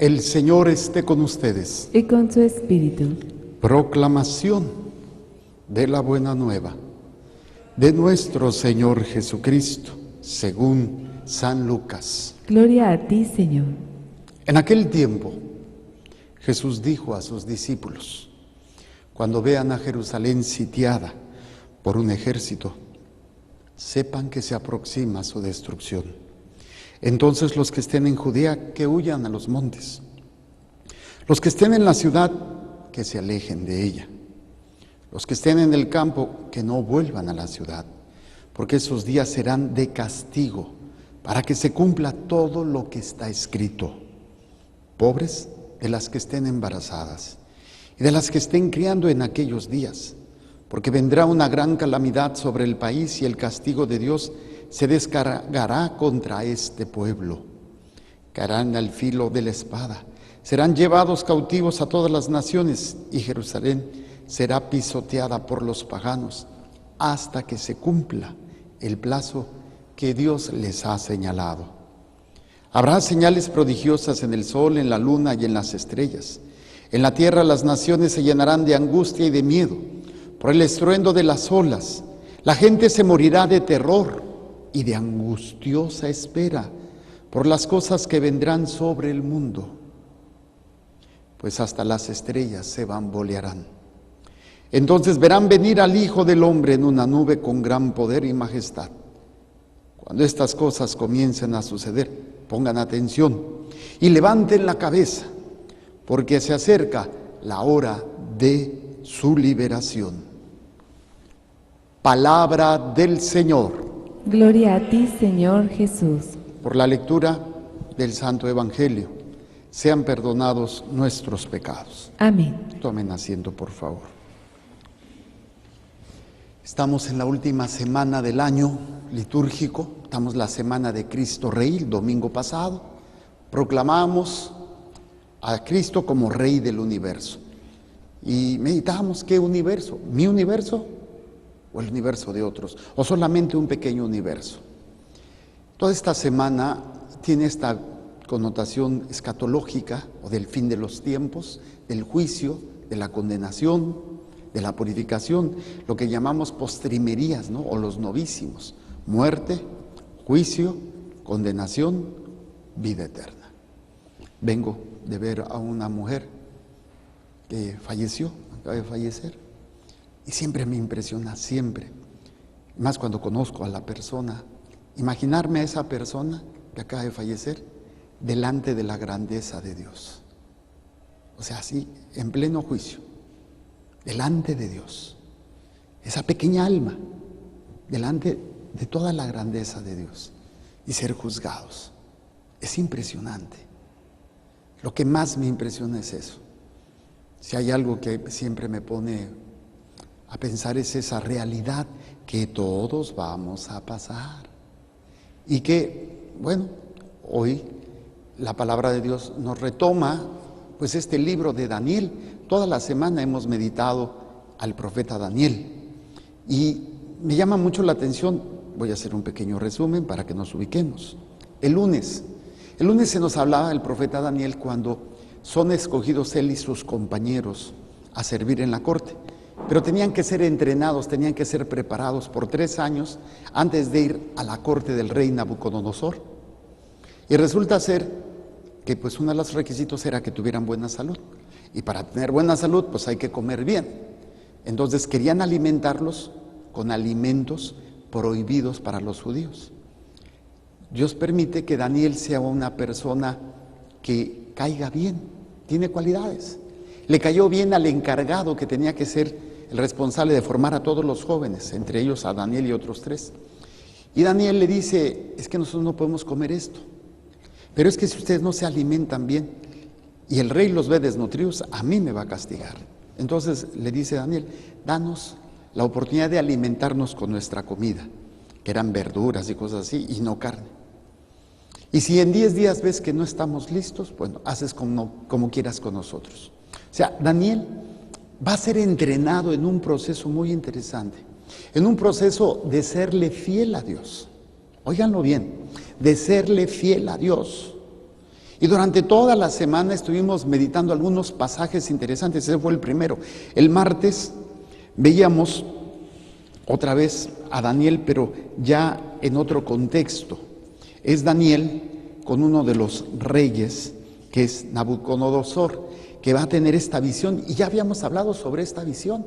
El Señor esté con ustedes. Y con su espíritu. Proclamación de la buena nueva de nuestro Señor Jesucristo, según San Lucas. Gloria a ti, Señor. En aquel tiempo, Jesús dijo a sus discípulos: cuando vean a Jerusalén sitiada por un ejército, sepan que se aproxima su destrucción. Entonces los que estén en Judea, que huyan a los montes. Los que estén en la ciudad, que se alejen de ella. Los que estén en el campo, que no vuelvan a la ciudad, porque esos días serán de castigo, para que se cumpla todo lo que está escrito. Pobres de las que estén embarazadas y de las que estén criando en aquellos días, porque vendrá una gran calamidad sobre el país y el castigo de Dios se descargará contra este pueblo. Caerán al filo de la espada, serán llevados cautivos a todas las naciones, y Jerusalén será pisoteada por los paganos hasta que se cumpla el plazo que Dios les ha señalado. Habrá señales prodigiosas en el sol, en la luna y en las estrellas. En la tierra las naciones se llenarán de angustia y de miedo por el estruendo de las olas. La gente se morirá de terror y de angustiosa espera por las cosas que vendrán sobre el mundo, pues hasta las estrellas se bambolearán. Entonces verán venir al Hijo del Hombre en una nube con gran poder y majestad. Cuando estas cosas comiencen a suceder, pongan atención y levanten la cabeza, porque se acerca la hora de su liberación. Palabra del Señor. Gloria a ti, Señor Jesús. Por la lectura del Santo Evangelio, sean perdonados nuestros pecados. Amén. Tomen asiento, por favor. Estamos en la última semana del año litúrgico, estamos la semana de Cristo Rey. El domingo pasado proclamamos a Cristo como Rey del universo. Y meditamos: ¿qué universo? ¿Mi universo o el universo de otros? ¿O solamente un pequeño universo? Toda esta semana tiene esta connotación escatológica, o del fin de los tiempos, del juicio, de la condenación, de la purificación, lo que llamamos postrimerías, ¿no? O los novísimos: muerte, juicio, condenación, vida eterna. Vengo de ver a una mujer que falleció, acaba de fallecer, y siempre me impresiona, siempre, más cuando conozco a la persona, imaginarme a esa persona que acaba de fallecer delante de la grandeza de Dios. O sea, así, en pleno juicio, delante de Dios, esa pequeña alma, delante de toda la grandeza de Dios, y ser juzgados. Es impresionante. Lo que más me impresiona es eso. Si hay algo que siempre me pone a pensar, es esa realidad que todos vamos a pasar. Y que, bueno, hoy la palabra de Dios nos retoma, pues, este libro de Daniel. Toda la semana hemos meditado al profeta Daniel. Y me llama mucho la atención, voy a hacer un pequeño resumen para que nos ubiquemos. El lunes se nos hablaba del profeta Daniel cuando son escogidos él y sus compañeros a servir en la corte. Pero tenían que ser entrenados, tenían que ser preparados por 3 años antes de ir a la corte del rey Nabucodonosor. Y resulta ser que, pues, uno de los requisitos era que tuvieran buena salud. Y para tener buena salud, pues hay que comer bien. Entonces querían alimentarlos con alimentos prohibidos para los judíos. Dios permite que Daniel sea una persona que caiga bien, tiene cualidades. Le cayó bien al encargado, que tenía que ser el responsable de formar a todos los jóvenes, entre ellos a Daniel y otros 3. Y Daniel le dice: es que nosotros no podemos comer esto, pero es que si ustedes no se alimentan bien y el rey los ve desnutridos, a mí me va a castigar. Entonces le dice Daniel: danos la oportunidad de alimentarnos con nuestra comida, que eran verduras y cosas así, y no carne. Y si en 10 días ves que no estamos listos, bueno, haces como quieras con nosotros. O sea, Daniel va a ser entrenado en un proceso muy interesante, en un proceso de serle fiel a Dios. Óiganlo bien, de serle fiel a Dios. Y durante toda la semana estuvimos meditando algunos pasajes interesantes. Ese fue el primero. El martes veíamos otra vez a Daniel, pero ya en otro contexto. Es Daniel con uno de los reyes, que es Nabucodonosor, que va a tener esta visión. Y ya habíamos hablado sobre esta visión,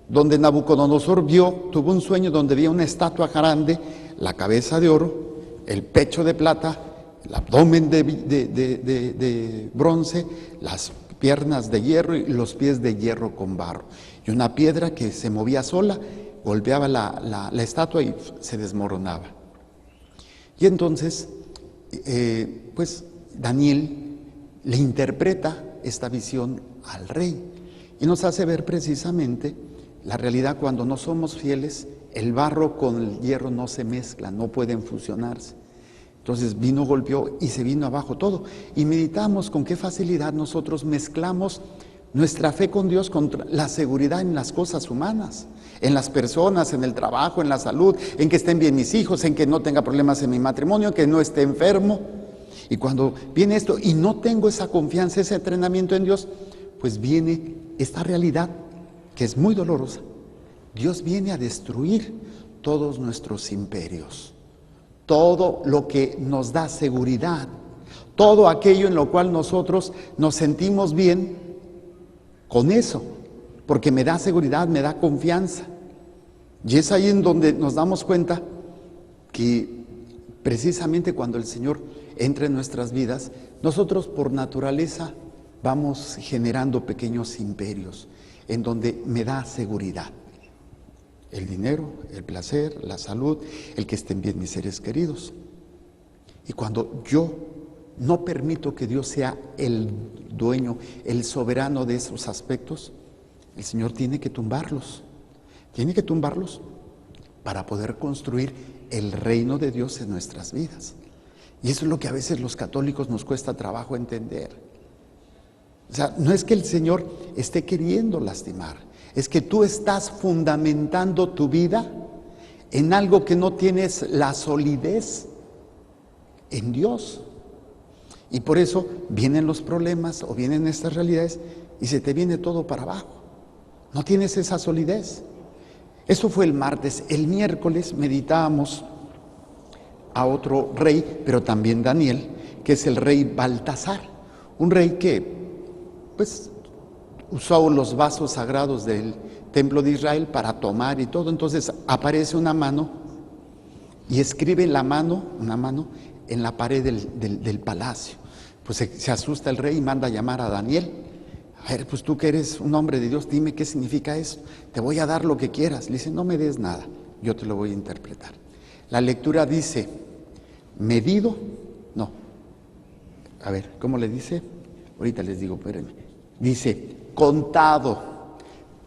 donde Nabucodonosor tuvo un sueño donde veía una estatua grande, la cabeza de oro, el pecho de plata, el abdomen de bronce, las piernas de hierro y los pies de hierro con barro. Y una piedra que se movía sola, golpeaba la estatua y se desmoronaba. Y entonces, pues Daniel le interpreta esta visión al rey y nos hace ver precisamente la realidad. Cuando no somos fieles, el barro con el hierro no se mezclan, no pueden fusionarse. Entonces golpeó y se vino abajo todo. Y meditamos con qué facilidad nosotros mezclamos nuestra fe con Dios con la seguridad en las cosas humanas, en las personas, en el trabajo, en la salud, en que estén bien mis hijos, en que no tenga problemas en mi matrimonio, en que no esté enfermo. Y cuando viene esto y no tengo esa confianza, ese entrenamiento en Dios, pues viene esta realidad que es muy dolorosa. Dios viene a destruir todos nuestros imperios, todo lo que nos da seguridad, todo aquello en lo cual nosotros nos sentimos bien con eso, porque me da seguridad, me da confianza. Y es ahí en donde nos damos cuenta que precisamente cuando el Señor entra en nuestras vidas, nosotros por naturaleza vamos generando pequeños imperios en donde me da seguridad. El dinero, el placer, la salud, el que estén bien mis seres queridos. Y cuando yo no permito que Dios sea el dueño, el soberano de esos aspectos, el Señor tiene que tumbarlos. Tiene que tumbarlos para poder construir el reino de Dios en nuestras vidas. Y eso es lo que a veces los católicos nos cuesta trabajo entender. O sea, no es que el Señor esté queriendo lastimar, es que tú estás fundamentando tu vida en algo que no tienes la solidez en Dios. Y por eso vienen los problemas o vienen estas realidades y se te viene todo para abajo. No tienes esa solidez. Eso fue el martes. El miércoles meditábamos a otro rey, pero también Daniel, que es el rey Baltasar. Un rey que pues usó los vasos sagrados del templo de Israel para tomar y todo. Entonces aparece una mano y escribe una mano en la pared del palacio. Pues se asusta el rey y manda a llamar a Daniel. A ver, pues tú que eres un hombre de Dios, dime qué significa eso. Te voy a dar lo que quieras. Le dice, no me des nada, yo te lo voy a interpretar. La lectura dice, medido, no. A ver, ¿cómo le dice? Ahorita les digo, espérenme. Dice, contado,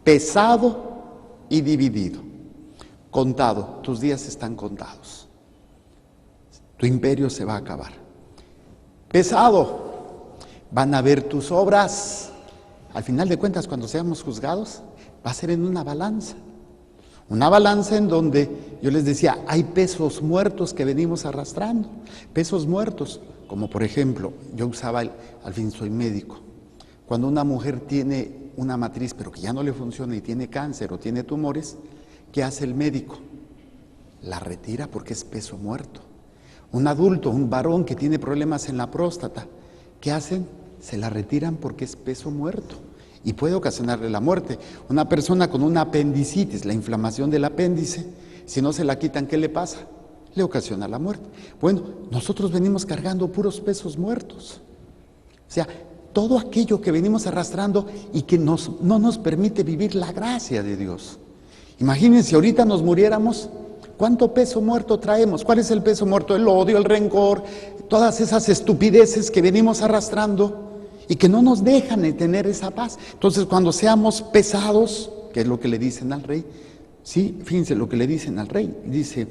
pesado y dividido. Contado, tus días están contados. Tu imperio se va a acabar. Pesado, van a ver tus obras. Al final de cuentas, cuando seamos juzgados, va a ser en una balanza. Una balanza en donde, yo les decía, hay pesos muertos que venimos arrastrando. Pesos muertos, como por ejemplo, yo usaba, al fin soy médico. Cuando una mujer tiene una matriz, pero que ya no le funciona y tiene cáncer o tiene tumores, ¿qué hace el médico? La retira porque es peso muerto. Un adulto, un varón que tiene problemas en la próstata, ¿qué hacen? Se la retiran porque es peso muerto y puede ocasionarle la muerte. Una persona con una apendicitis, la inflamación del apéndice, si no se la quitan, ¿qué le pasa? Le ocasiona la muerte. Bueno, nosotros venimos cargando puros pesos muertos. O sea, todo aquello que venimos arrastrando y que no nos permite vivir la gracia de Dios. Imagínense, ahorita nos muriéramos, ¿cuánto peso muerto traemos? ¿Cuál es el peso muerto? El odio, el rencor, todas esas estupideces que venimos arrastrando y que no nos dejan de tener esa paz. Entonces, cuando seamos pesados, que es lo que le dicen al rey, sí, fíjense lo que le dicen al rey, dice,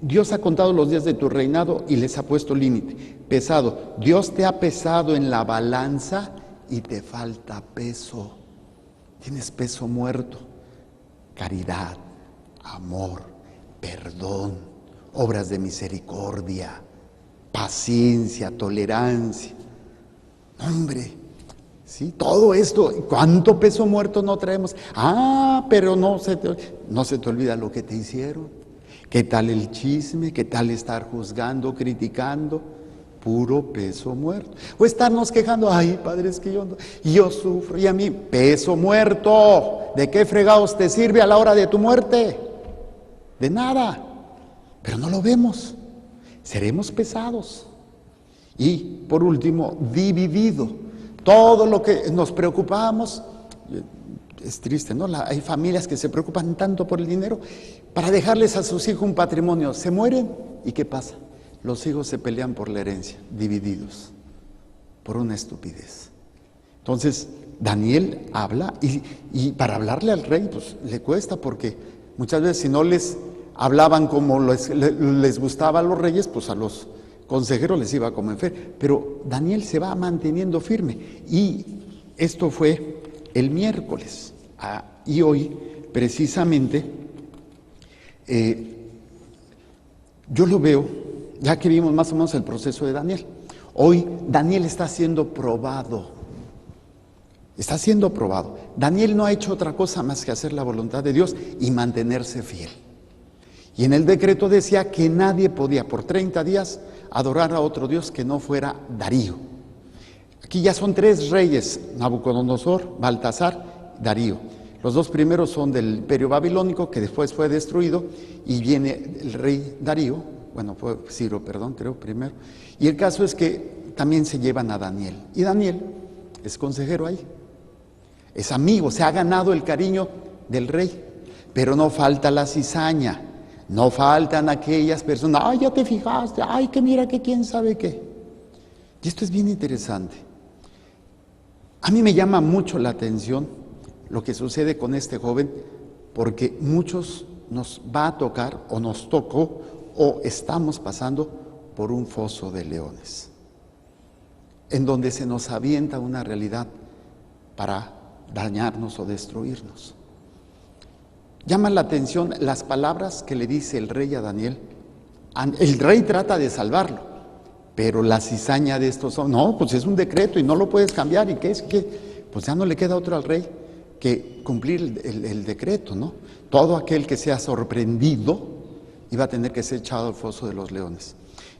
Dios ha contado los días de tu reinado y les ha puesto límite. Pesado, Dios te ha pesado en la balanza y te falta peso. Tienes peso muerto. Caridad, amor, perdón, obras de misericordia. paciencia, tolerancia. Hombre, ¿sí? Todo esto, ¿cuánto peso muerto no traemos? Pero no se te olvida lo que te hicieron. ¿Qué tal el chisme? ¿Qué tal estar juzgando, criticando? Puro peso muerto. O estarnos quejando, ay, padre, es que yo sufro, y a mí, peso muerto. ¿De qué fregados te sirve a la hora de tu muerte? De nada. Pero no lo vemos. Seremos pesados. Y por último, dividido. Todo lo que nos preocupamos, es triste, ¿no? Hay familias que se preocupan tanto por el dinero para dejarles a sus hijos un patrimonio. Se mueren, ¿y qué pasa? Los hijos se pelean por la herencia, divididos, por una estupidez. Entonces, Daniel habla, y para hablarle al rey, pues le cuesta, porque muchas veces si no les hablaban como les gustaba a los reyes, pues a los consejeros les iba como en fe. Pero Daniel se va manteniendo firme, y esto fue el miércoles. Y hoy, precisamente, yo lo veo, ya que vimos más o menos el proceso de Daniel. Hoy Daniel está siendo probado. Está siendo probado. Daniel no ha hecho otra cosa más que hacer la voluntad de Dios y mantenerse fiel. Y en el decreto decía que nadie podía por 30 días adorar a otro Dios que no fuera Darío. Aquí ya son 3 reyes: Nabucodonosor, Baltasar, Darío. Los 2 primeros son del imperio babilónico, que después fue destruido, y viene el rey Darío. Bueno, fue Ciro, creo primero. Y el caso es que también se llevan a Daniel. Y Daniel es consejero ahí. Es amigo, se ha ganado el cariño del rey. Pero no falta la cizaña. No faltan aquellas personas, ay, ya te fijaste, ay, que mira que quién sabe qué. Y esto es bien interesante. A mí me llama mucho la atención lo que sucede con este joven, porque muchos nos va a tocar, o nos tocó, o estamos pasando por un foso de leones, en donde se nos avienta una realidad para dañarnos o destruirnos. Llama la atención las palabras que le dice el rey a Daniel. El rey trata de salvarlo, pero la cizaña de estos son, no, pues es un decreto y no lo puedes cambiar. ¿Y qué es? Pues ya no le queda otro al rey que cumplir el decreto, ¿no? Todo aquel que sea sorprendido iba a tener que ser echado al foso de los leones.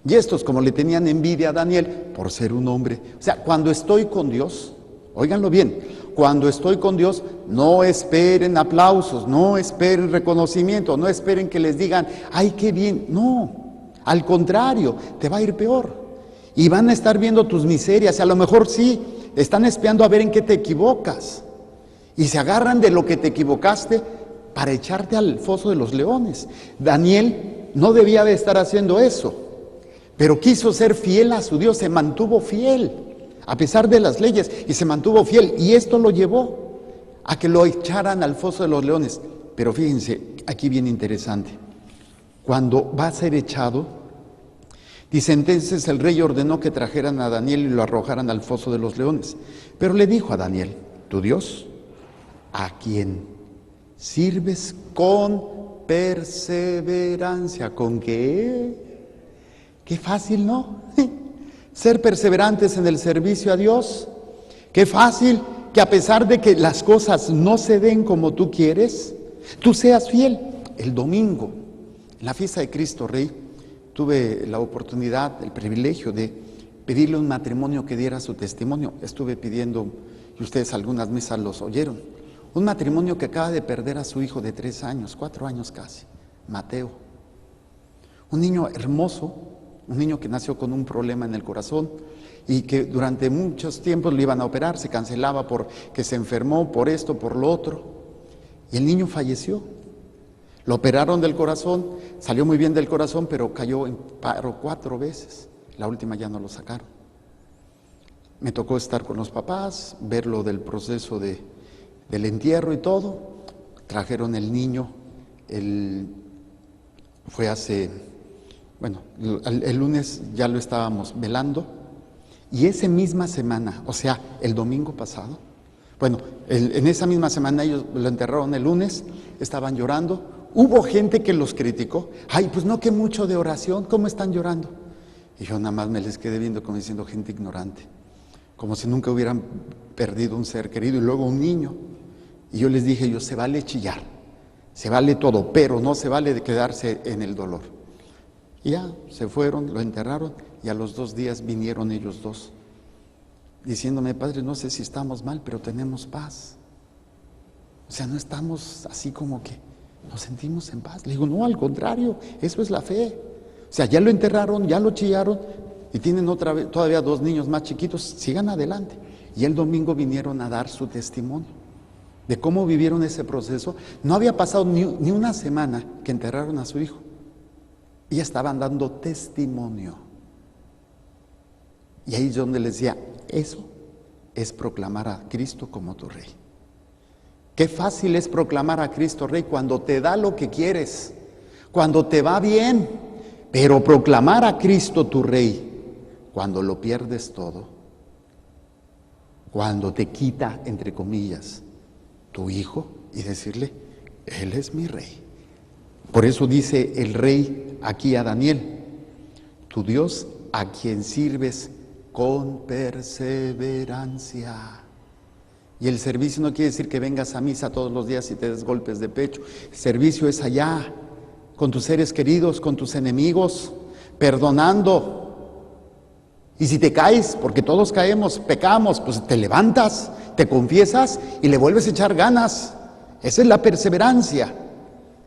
Y estos, como le tenían envidia a Daniel por ser un hombre, o sea, cuando estoy con Dios, óiganlo bien, cuando estoy con Dios, no esperen aplausos, no esperen reconocimiento, no esperen que les digan, ay, qué bien. No, al contrario, te va a ir peor. Y van a estar viendo tus miserias, y a lo mejor sí, están espiando a ver en qué te equivocas. Y se agarran de lo que te equivocaste para echarte al foso de los leones. Daniel no debía de estar haciendo eso, pero quiso ser fiel a su Dios, se mantuvo fiel a pesar de las leyes, y se mantuvo fiel, y esto lo llevó a que lo echaran al foso de los leones. Pero fíjense, aquí bien interesante, cuando va a ser echado, dice, entonces el rey ordenó que trajeran a Daniel y lo arrojaran al foso de los leones, pero le dijo a Daniel, tu Dios, a quien sirves con perseverancia. ¿Con qué? Qué fácil, ¿no? Ser perseverantes en el servicio a Dios. Qué fácil que a pesar de que las cosas no se den como tú quieres, tú seas fiel. El domingo, en la fiesta de Cristo Rey, tuve la oportunidad, el privilegio de pedirle un matrimonio que diera su testimonio. Estuve pidiendo, y ustedes algunas misas los oyeron, un matrimonio que acaba de perder a su hijo de 3 años, 4 años casi, Mateo. Un niño hermoso, un niño que nació con un problema en el corazón y que durante muchos tiempos lo iban a operar, se cancelaba porque se enfermó por esto, por lo otro, y el niño falleció. Lo operaron del corazón, salió muy bien del corazón, pero cayó en paro 4 veces. La última ya no lo sacaron. Me tocó estar con los papás, ver lo del proceso del entierro y todo. Trajeron el niño, fue hace, bueno, el lunes ya lo estábamos velando, y esa misma semana, o sea, el domingo pasado, bueno, en esa misma semana ellos lo enterraron el lunes, estaban llorando. Hubo gente que los criticó, ay, pues no, que mucho de oración, ¿cómo están llorando? Y yo nada más me les quedé viendo como diciendo gente ignorante, como si nunca hubieran perdido un ser querido y luego un niño. Y yo les dije, se vale chillar, se vale todo, pero no se vale de quedarse en el dolor. Y ya, se fueron, lo enterraron y a los 2 días vinieron ellos dos, diciéndome, padre, no sé si estamos mal, pero tenemos paz. O sea, no estamos así como que nos sentimos en paz. Le digo, no, al contrario, eso es la fe. O sea, ya lo enterraron, ya lo chillaron y tienen otra vez, todavía 2 niños más chiquitos, sigan adelante. Y el domingo vinieron a dar su testimonio de cómo vivieron ese proceso. No había pasado ni una semana que enterraron a su hijo y ya estaban dando testimonio. Y ahí es donde les decía, eso es proclamar a Cristo como tu Rey. Qué fácil es proclamar a Cristo Rey cuando te da lo que quieres, cuando te va bien, pero proclamar a Cristo tu Rey cuando lo pierdes todo, cuando te quita, entre comillas, tu hijo y decirle, Él es mi Rey. Por eso dice el Rey aquí a Daniel, tu Dios a quien sirves con perseverancia. Y el servicio no quiere decir que vengas a misa todos los días y te des golpes de pecho. El servicio es allá, con tus seres queridos, con tus enemigos, perdonando. Y si te caes, porque todos caemos, pecamos, pues te levantas, te confiesas y le vuelves a echar ganas. Esa es la perseverancia.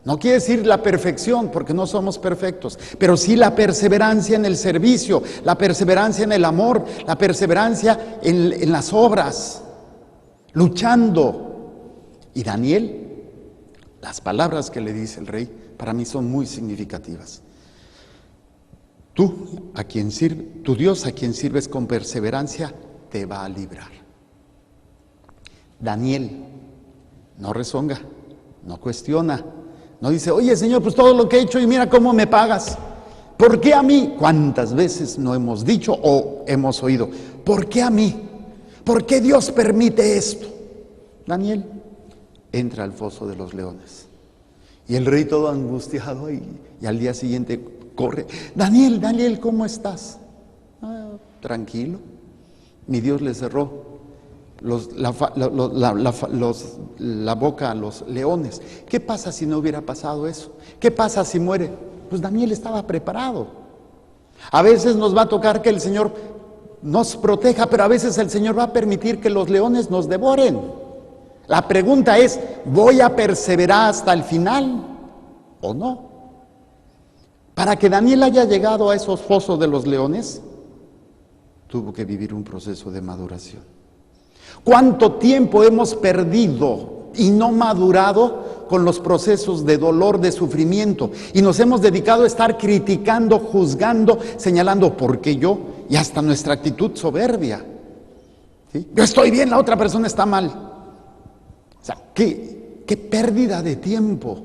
No quiere decir la perfección, porque no somos perfectos, pero sí la perseverancia en el servicio, la perseverancia en el amor, la perseverancia en las obras, luchando. Y Daniel, las palabras que le dice el rey, para mí son muy significativas. Tu Dios a quien sirves con perseverancia, te va a librar. Daniel no rezonga, no cuestiona. No dice, oye Señor, pues todo lo que he hecho y mira cómo me pagas. ¿Por qué a mí? ¿Cuántas veces no hemos dicho o hemos oído? ¿Por qué a mí? ¿Por qué Dios permite esto? Daniel entra al foso de los leones. Y el rey todo angustiado y al día siguiente corre. Daniel, ¿cómo estás? Tranquilo. Mi Dios le cerró la boca a los leones. ¿Qué pasa si no hubiera pasado eso? ¿Qué pasa si muere? Pues Daniel estaba preparado. A veces nos va a tocar que el Señor nos proteja, pero a veces el Señor va a permitir que los leones nos devoren. La pregunta es, ¿voy a perseverar hasta el final o no? Para que Daniel haya llegado a esos fosos de los leones, tuvo que vivir un proceso de maduración. ¿Cuánto tiempo hemos perdido y no madurado con los procesos de dolor, de sufrimiento? Y nos hemos dedicado a estar criticando, juzgando, señalando por qué yo, y hasta nuestra actitud soberbia. ¿Sí? Yo estoy bien, la otra persona está mal. O sea, qué pérdida de tiempo.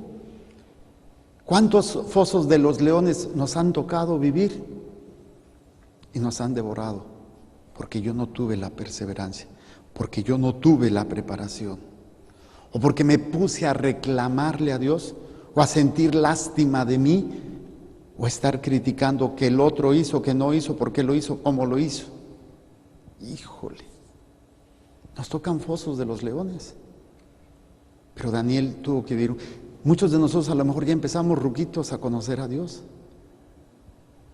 ¿Cuántos fosos de los leones nos han tocado vivir y nos han devorado? Porque yo no tuve la perseverancia. Porque yo no tuve la preparación, o porque me puse a reclamarle a Dios, o a sentir lástima de mí, o a estar criticando que el otro hizo, que no hizo, por qué lo hizo, cómo lo hizo. Híjole, nos tocan fosos de los leones. Pero Daniel tuvo que vivir. Muchos de nosotros a lo mejor ya empezamos ruquitos a conocer a Dios,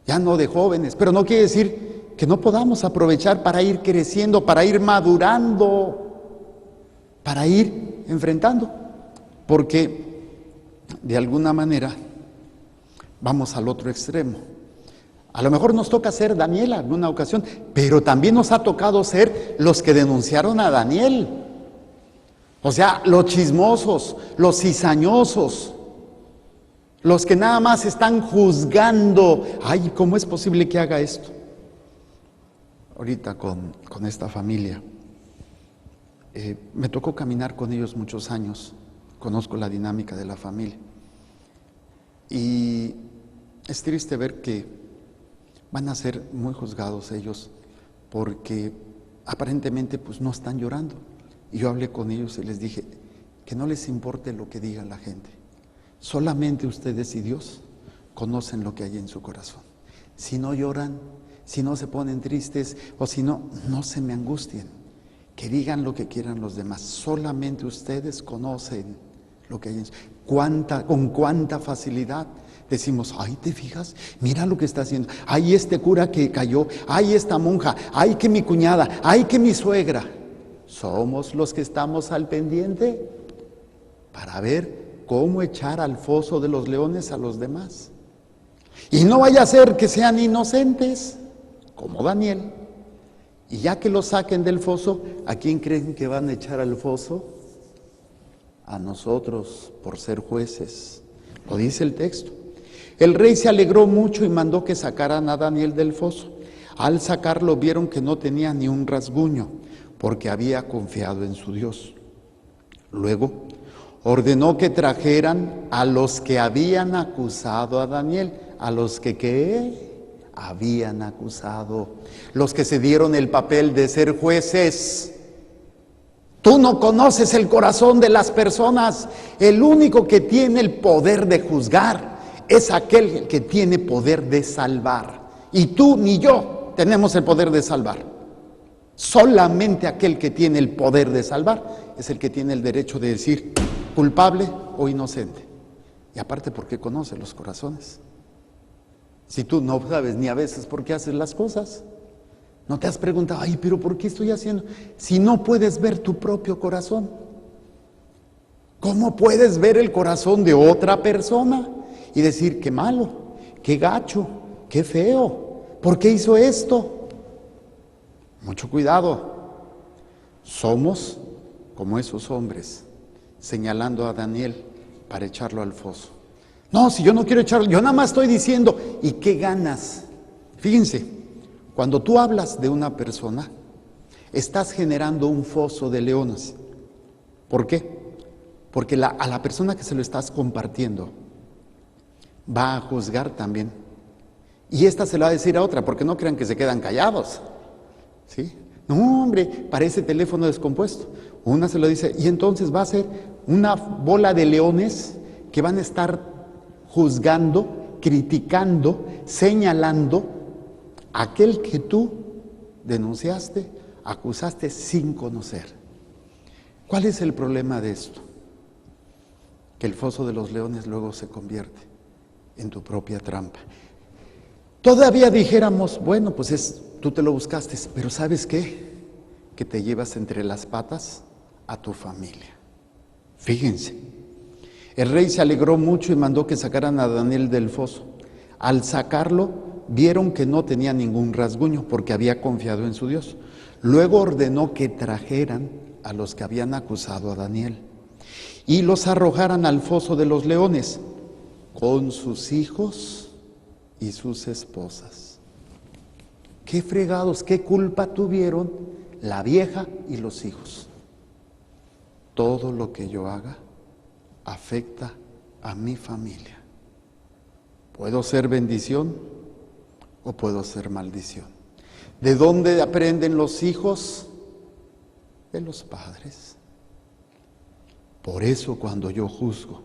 ya no de jóvenes, pero no quiere decir que no podamos aprovechar para ir creciendo, para ir madurando, para ir enfrentando, porque de alguna manera vamos al otro extremo. A lo mejor nos toca ser Daniel en alguna ocasión, pero también nos ha tocado ser los que denunciaron a Daniel. O sea, los chismosos, los cizañosos, los que nada más están juzgando. Ay, ¿cómo es posible que haga esto? Ahorita con esta familia, me tocó caminar con ellos muchos años, conozco la dinámica de la familia, y es triste ver que van a ser muy juzgados ellos, porque aparentemente pues no están llorando, y yo hablé con ellos y les dije, que no les importe lo que diga la gente, solamente ustedes y Dios conocen lo que hay en su corazón. Si no lloran, si no se ponen tristes o si no, no se me angustien. Que digan lo que quieran los demás. Solamente ustedes conocen lo que hay en con cuánta facilidad decimos, ay, ¿te fijas? Mira lo que está haciendo. Ay, este cura que cayó. Ay, esta monja. Ay, que mi cuñada. Ay, que mi suegra. Somos los que estamos al pendiente para ver cómo echar al foso de los leones a los demás. Y no vaya a ser que sean inocentes, como Daniel. Y ya que lo saquen del foso, ¿a quién creen que van a echar al foso? A nosotros, por ser jueces. Lo dice el texto. El rey se alegró mucho y mandó que sacaran a Daniel del foso. Al sacarlo vieron que no tenía ni un rasguño, porque había confiado en su Dios. Luego ordenó que trajeran a los que habían acusado a Daniel. ¿A los que qué? Habían acusado. Los que se dieron el papel de ser jueces. Tú no conoces el corazón de las personas. El único que tiene el poder de juzgar es aquel que tiene poder de salvar. Y tú ni yo tenemos el poder de salvar. Solamente aquel que tiene el poder de salvar es el que tiene el derecho de decir culpable o inocente. Y aparte porque conoce los corazones. Si tú no sabes ni a veces por qué haces las cosas, no te has preguntado, ay, pero ¿por qué estoy haciendo? Si no puedes ver tu propio corazón, ¿cómo puedes ver el corazón de otra persona y decir qué malo, qué gacho, qué feo, por qué hizo esto? Mucho cuidado. Somos como esos hombres señalando a Daniel para echarlo al foso. No, si yo no quiero echarlo, yo nada más estoy diciendo, ¿y qué ganas? Fíjense, cuando tú hablas de una persona, estás generando un foso de leones. ¿Por qué? Porque a la persona que se lo estás compartiendo va a juzgar también. Y esta se lo va a decir a otra, porque no crean que se quedan callados. ¿Sí? No, hombre, parece teléfono descompuesto. Una se lo dice, y entonces va a ser una bola de leones que van a estar juzgando, criticando, señalando a aquel que tú denunciaste, acusaste sin conocer. ¿Cuál es el problema de esto? Que el foso de los leones luego se convierte en tu propia trampa. Todavía dijéramos, bueno, pues tú te lo buscaste, pero ¿sabes qué? Que te llevas entre las patas a tu familia. Fíjense. El rey se alegró mucho y mandó que sacaran a Daniel del foso. Al sacarlo, vieron que no tenía ningún rasguño porque había confiado en su Dios. Luego ordenó que trajeran a los que habían acusado a Daniel y los arrojaran al foso de los leones con sus hijos y sus esposas. ¿Qué fregados, qué culpa tuvieron la vieja y los hijos? Todo lo que yo haga afecta a mi familia. Puedo ser bendición o puedo ser maldición. ¿De dónde aprenden los hijos? De los padres. Por eso cuando yo juzgo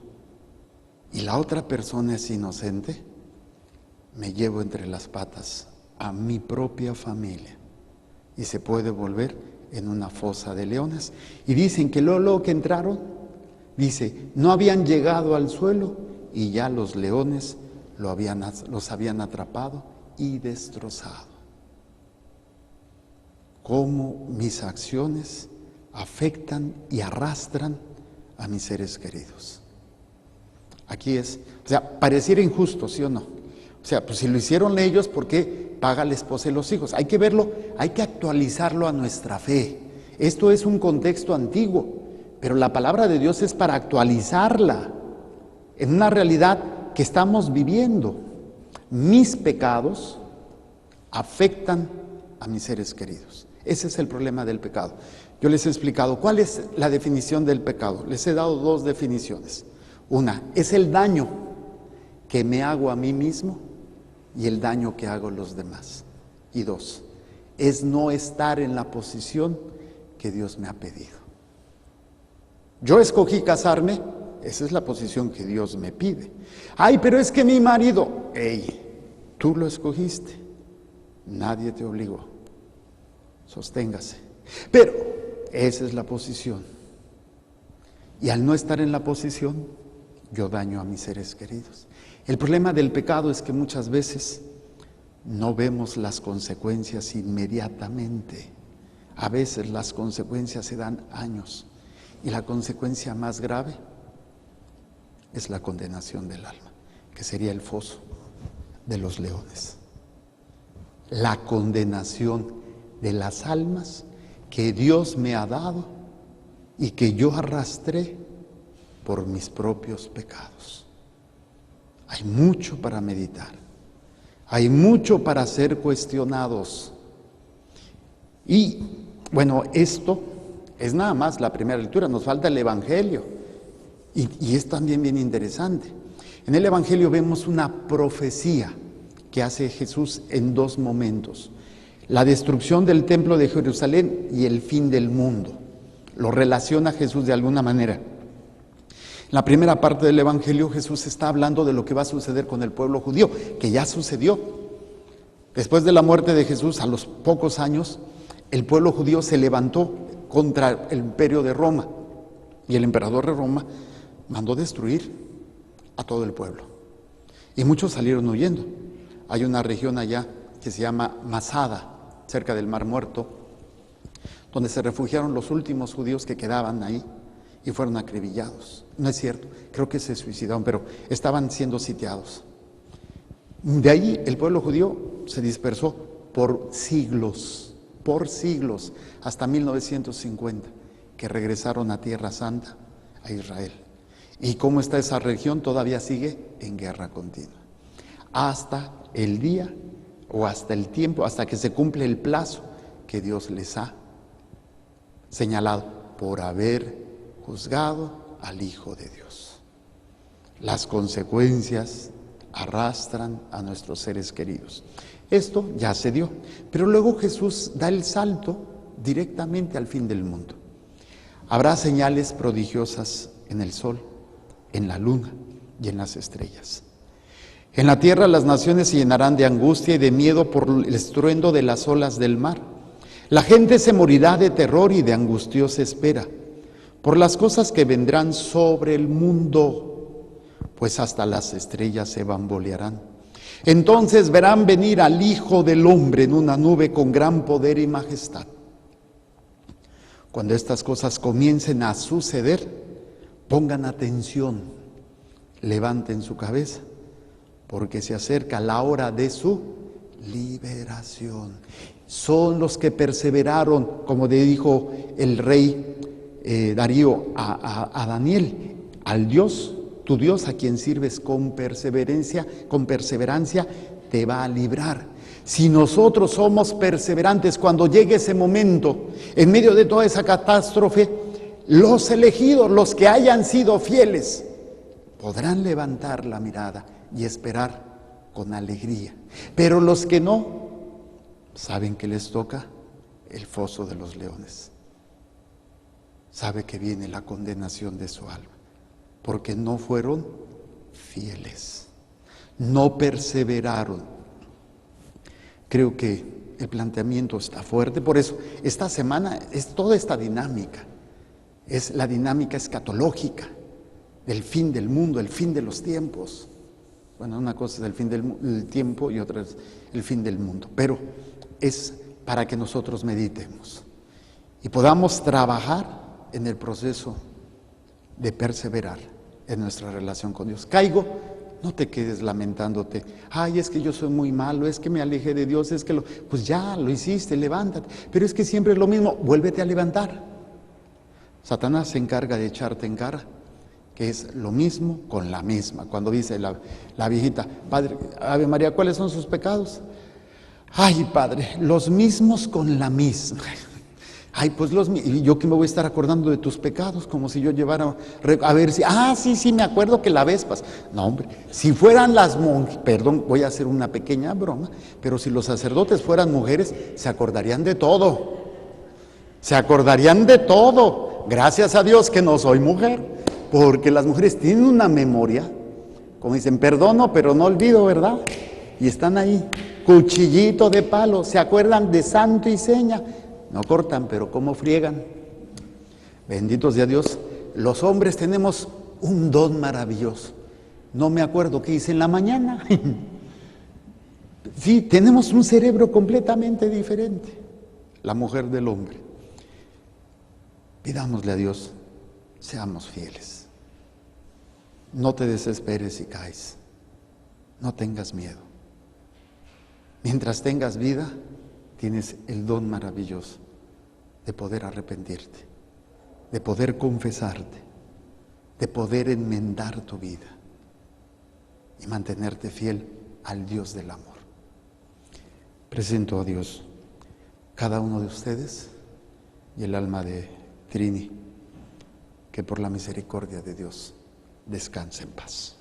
y la otra persona es inocente, me llevo entre las patas a mi propia familia y se puede volver en una fosa de leones. Y dicen que luego que entraron, dice, no habían llegado al suelo y ya los leones los habían atrapado y destrozado. Cómo mis acciones afectan y arrastran a mis seres queridos. Aquí pareciera injusto, ¿sí o no? Pues si lo hicieron ellos, ¿por qué paga la esposa y los hijos? Hay que verlo, hay que actualizarlo a nuestra fe. Esto es un contexto antiguo. Pero la palabra de Dios es para actualizarla en una realidad que estamos viviendo. Mis pecados afectan a mis seres queridos. Ese es el problema del pecado. Yo les he explicado cuál es la definición del pecado. Les he dado dos definiciones. Una, es el daño que me hago a mí mismo y el daño que hago a los demás. Y dos, es no estar en la posición que Dios me ha pedido. Yo escogí casarme, esa es la posición que Dios me pide. Ay, pero es que mi marido, tú lo escogiste. Nadie te obligó. Sosténgase. Pero esa es la posición. Y al no estar en la posición, yo daño a mis seres queridos. El problema del pecado es que muchas veces no vemos las consecuencias inmediatamente. A veces las consecuencias se dan años. Y la consecuencia más grave es la condenación del alma, que sería el foso de los leones. La condenación de las almas que Dios me ha dado y que yo arrastré por mis propios pecados. Hay mucho para meditar, hay mucho para ser cuestionados. Y bueno, esto es nada más la primera lectura, nos falta el Evangelio. Y es también bien interesante. En el Evangelio vemos una profecía que hace Jesús en dos momentos: la destrucción del templo de Jerusalén y el fin del mundo. Lo relaciona Jesús de alguna manera. En la primera parte del Evangelio, Jesús está hablando de lo que va a suceder con el pueblo judío, que ya sucedió. Después de la muerte de Jesús, a los pocos años, el pueblo judío se levantó contra el imperio de Roma, y el emperador de Roma mandó destruir a todo el pueblo. Y muchos salieron huyendo. Hay una región allá que se llama Masada, cerca del Mar Muerto, donde se refugiaron los últimos judíos que quedaban ahí y fueron acribillados. No es cierto, creo que se suicidaron, pero estaban siendo sitiados. De ahí el pueblo judío se dispersó por siglos, hasta 1950, que regresaron a Tierra Santa, a Israel. ¿Y cómo está esa región? Todavía sigue en guerra continua. Hasta el día o hasta el tiempo, hasta que se cumple el plazo que Dios les ha señalado por haber juzgado al Hijo de Dios. Las consecuencias arrastran a nuestros seres queridos. Esto ya se dio, pero luego Jesús da el salto directamente al fin del mundo. Habrá señales prodigiosas en el sol, en la luna y en las estrellas. En la tierra las naciones se llenarán de angustia y de miedo por el estruendo de las olas del mar. La gente se morirá de terror y de angustiosa espera por las cosas que vendrán sobre el mundo, pues hasta las estrellas se bambolearán. Entonces verán venir al Hijo del Hombre en una nube con gran poder y majestad. Cuando estas cosas comiencen a suceder, pongan atención, levanten su cabeza, porque se acerca la hora de su liberación. Son los que perseveraron, como le dijo el rey Darío a Daniel: al Dios, tu Dios a quien sirves con perseverancia, te va a librar. Si nosotros somos perseverantes, cuando llegue ese momento, en medio de toda esa catástrofe, los elegidos, los que hayan sido fieles, podrán levantar la mirada y esperar con alegría. Pero los que no, saben que les toca el foso de los leones. Sabe que viene la condenación de su alma, porque no fueron fieles, no perseveraron. Creo que el planteamiento está fuerte, por eso esta semana es toda esta dinámica, es la dinámica escatológica del fin del mundo, el fin de los tiempos. Bueno, una cosa es el fin del tiempo y otra es el fin del mundo, pero es para que nosotros meditemos y podamos trabajar en el proceso de perseverar en nuestra relación con Dios. Caigo, no te quedes lamentándote: ay, es que yo soy muy malo, es que me alejé de Dios, es que pues ya lo hiciste, levántate. Pero es que siempre es lo mismo, vuélvete a levantar. Satanás se encarga de echarte en cara que es lo mismo con la misma. Cuando dice la viejita: Padre, Ave María, ¿cuáles son sus pecados? Ay, Padre, los mismos con la misma. Ay, pues y yo que me voy a estar acordando de tus pecados, como si yo llevara a ver si, sí, me acuerdo que la Vespas. No, hombre, si fueran las monjas, perdón, voy a hacer una pequeña broma, pero si los sacerdotes fueran mujeres, se acordarían de todo. Se acordarían de todo. Gracias a Dios que no soy mujer, porque las mujeres tienen una memoria, como dicen, perdono, pero no olvido, ¿verdad? Y están ahí. cuchillito de palo. ¿Se acuerdan de santo y seña? No cortan, pero ¿cómo friegan? Bendito sea Dios. Los hombres tenemos un don maravilloso. No me acuerdo qué hice en la mañana. Sí, tenemos un cerebro completamente diferente. La mujer del hombre. Pidámosle a Dios, seamos fieles. No te desesperes si caes. No tengas miedo. Mientras tengas vida, tienes el don maravilloso de poder arrepentirte, de poder confesarte, de poder enmendar tu vida y mantenerte fiel al Dios del amor. Presento a Dios cada uno de ustedes y el alma de Trini, que por la misericordia de Dios descanse en paz.